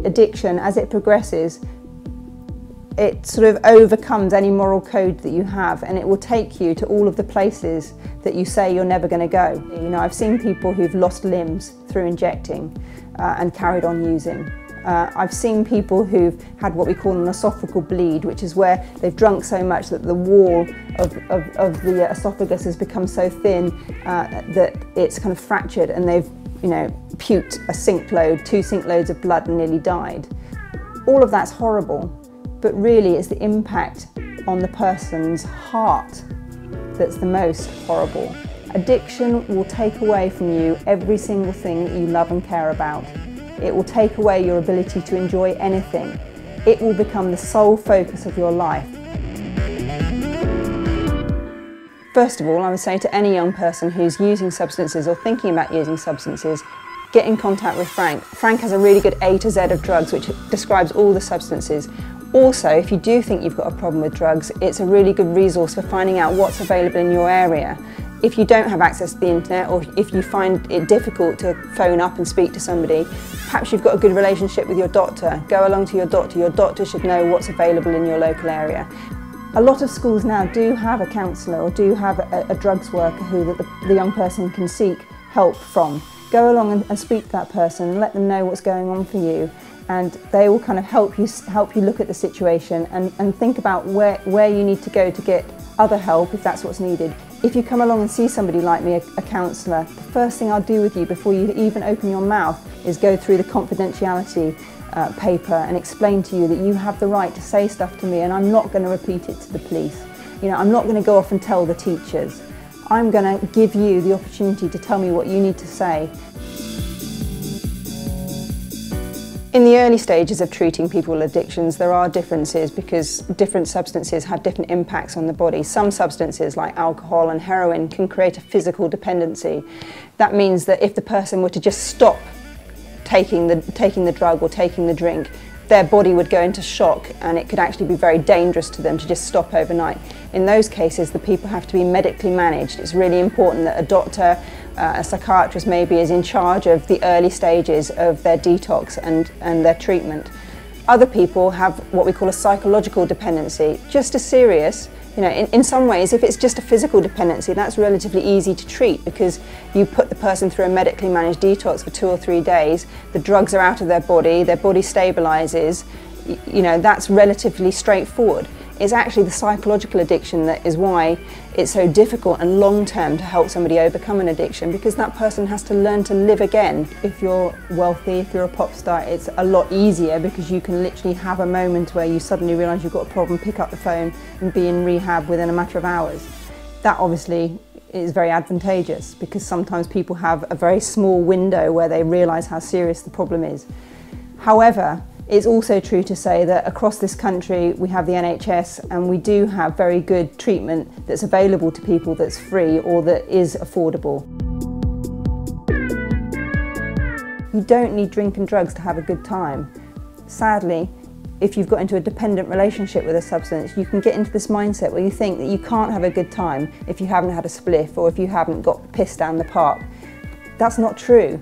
Addiction, as it progresses, it sort of overcomes any moral code that you have, and it will take you to all of the places that you say you're never going to go. You know, I've seen people who've lost limbs through injecting and carried on using. I've seen people who've had what we call an esophageal bleed, which is where they've drunk so much that the wall of the esophagus has become so thin that it's kind of fractured, and they've, you know, puked a sink load, 2 sink loads of blood, and nearly died. All of that's horrible, but really it's the impact on the person's heart that's the most horrible. Addiction will take away from you every single thing that you love and care about. It will take away your ability to enjoy anything. It will become the sole focus of your life. First of all, I would say to any young person who's using substances or thinking about using substances, get in contact with Frank. Frank has a really good A to Z of drugs which describes all the substances. Also, if you do think you've got a problem with drugs, it's a really good resource for finding out what's available in your area. If you don't have access to the internet, or if you find it difficult to phone up and speak to somebody, perhaps you've got a good relationship with your doctor. Go along to your doctor. Your doctor should know what's available in your local area. A lot of schools now do have a counsellor or do have a drugs worker who the young person can seek help from. Go along and speak to that person and let them know what's going on for you, and they will kind of help you look at the situation and think about where you need to go to get other help if that's what's needed. If you come along and see somebody like me, a counsellor, the first thing I'll do with you before you even open your mouth is go through the confidentiality paper and explain to you that you have the right to say stuff to me, and I'm not going to repeat it to the police. You know, I'm not going to go off and tell the teachers. I'm going to give you the opportunity to tell me what you need to say. In the early stages of treating people with addictions, there are differences because different substances have different impacts on the body. Some substances, like alcohol and heroin, can create a physical dependency. That means that if the person were to just stop taking the drug or taking the drink, their body would go into shock, and it could actually be very dangerous to them to just stop overnight. In those cases, the people have to be medically managed. It's really important that a doctor, a psychiatrist maybe, is in charge of the early stages of their detox and their treatment. Other people have what we call a psychological dependency, just as serious. You know, in some ways, if it's just a physical dependency, that's relatively easy to treat because you put the person through a medically managed detox for 2 or 3 days, the drugs are out of their body stabilises, you know, that's relatively straightforward. It's actually the psychological addiction that is why it's so difficult and long-term to help somebody overcome an addiction, because that person has to learn to live again. If you're wealthy, if you're a pop star, it's a lot easier because you can literally have a moment where you suddenly realise you've got a problem, pick up the phone and be in rehab within a matter of hours. That obviously is very advantageous because sometimes people have a very small window where they realise how serious the problem is. However, it's also true to say that across this country we have the NHS, and we do have very good treatment that's available to people that's free or that is affordable. You don't need drink and drugs to have a good time. Sadly, if you've got into a dependent relationship with a substance, you can get into this mindset where you think that you can't have a good time if you haven't had a spliff or if you haven't got pissed down the park. That's not true.